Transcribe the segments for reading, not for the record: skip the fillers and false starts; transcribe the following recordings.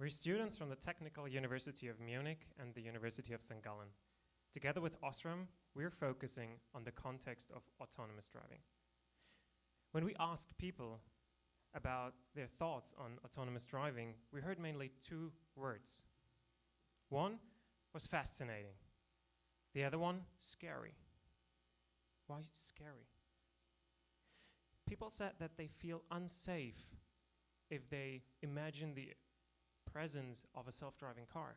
We're students from the Technical University of Munich and the University of St. Gallen. Together with Osram, we're focusing on the context of autonomous driving. When we asked people about their thoughts on autonomous driving, we heard mainly two words. One was fascinating. The other one, scary. Why scary? People said that they feel unsafe if they imagine the presence of a self-driving car.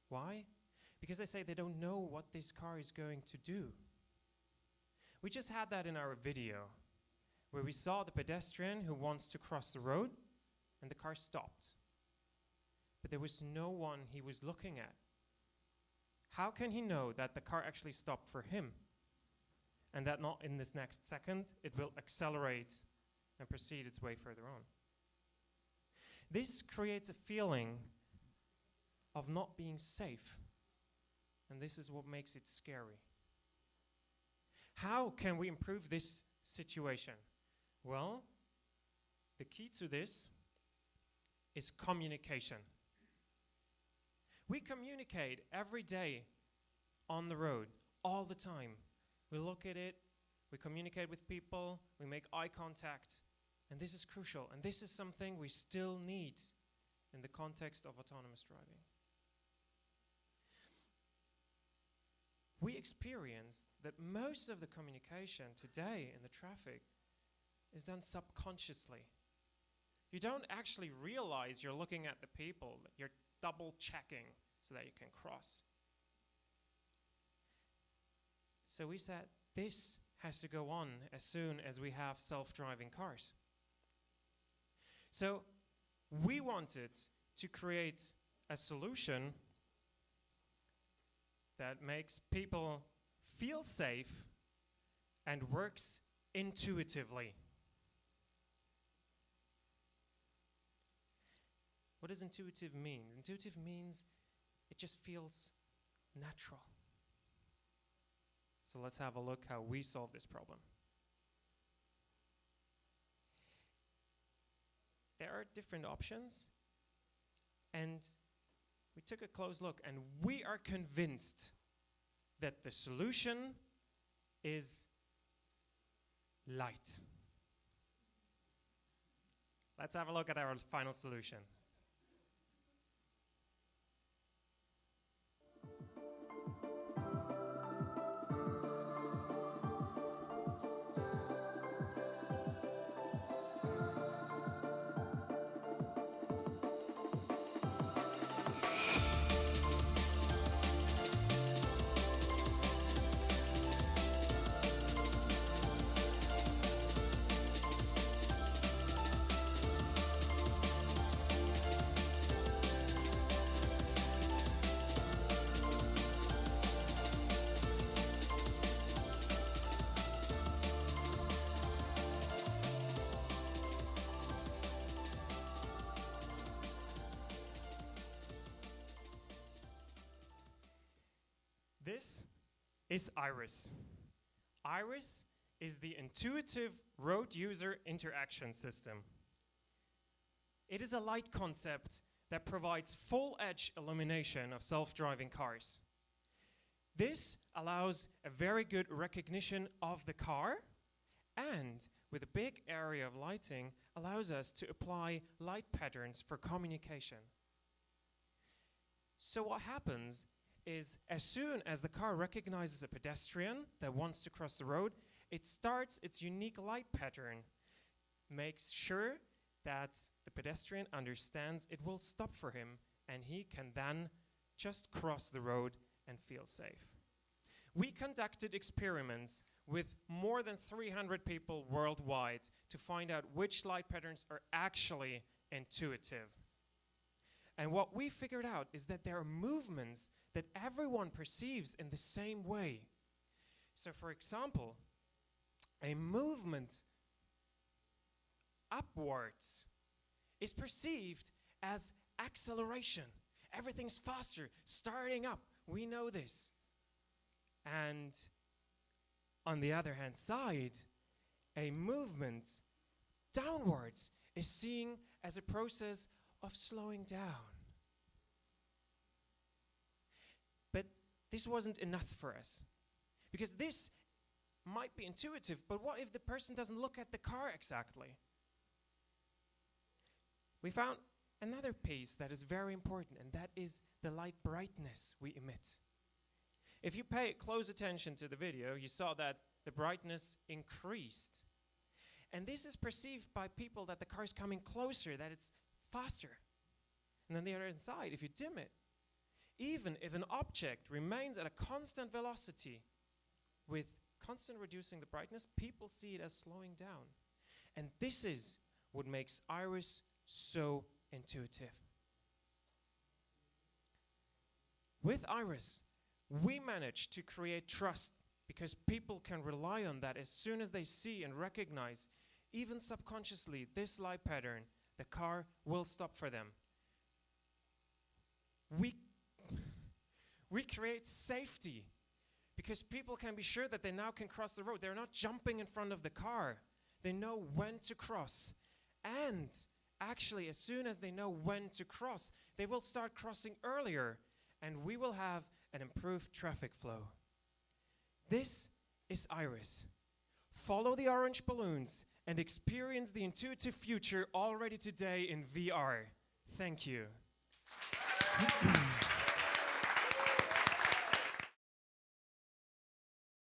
Why? Because they say they don't know what this car is going to do. We just had that in our video, where we saw the pedestrian who wants to cross the road, and the car stopped. But there was no one he was looking at. How can he know that the car actually stopped for him, and that not in this next second it will accelerate and proceed its way further on? This creates a feeling of not being safe, and this is what makes it scary. How can we improve this situation? Well, the key to this is communication. We communicate every day on the road, all the time. We look at it, we communicate with people, we make eye contact, and this is crucial, and this is something we still need in the context of autonomous driving. We experience that most of the communication today in the traffic is done subconsciously. You don't actually realize you're looking at the people, you're double checking so that you can cross. So we said this has to go on as soon as we have self-driving cars. So we wanted to create a solution that makes people feel safe and works intuitively. What does intuitive mean? Intuitive means it just feels natural. So let's have a look how we solve this problem. There are different options, and we took a close look, and we are convinced that the solution is light. Let's have a look at our final solution. This is Iris. Iris is the intuitive road user interaction system. It is a light concept that provides full edge illumination of self-driving cars. This allows a very good recognition of the car, and with a big area of lighting allows us to apply light patterns for communication. So what happens is, as soon as the car recognizes a pedestrian that wants to cross the road, it starts its unique light pattern, makes sure that the pedestrian understands it will stop for him, and he can then just cross the road and feel safe. We conducted experiments with more than 300 people worldwide to find out which light patterns are actually intuitive. And what we figured out is that there are movements that everyone perceives in the same way. So for example, a movement upwards is perceived as acceleration. Everything's faster, starting up. We know this. And on the other hand side, a movement downwards is seen as a process of slowing down. But this wasn't enough for us, because this might be intuitive, but what if the person doesn't look at the car exactly? We found another piece that is very important, and that is the light brightness we emit. If you pay close attention to the video, you saw that the brightness increased. And this is perceived by people that the car is coming closer, that it's faster. And on the other side, if you dim it, even if an object remains at a constant velocity with constant reducing the brightness, people see it as slowing down. And this is what makes Iris so intuitive. With Iris, we managed to create trust because people can rely on that as soon as they see and recognize, even subconsciously, this light pattern, the car will stop for them. We create safety because people can be sure that they now can cross the road. They're not jumping in front of the car. They know when to cross. And actually, as soon as they know when to cross, they will start crossing earlier, and we will have an improved traffic flow. This is Iris. Follow the orange balloons and experience the intuitive future already today in VR. Thank you.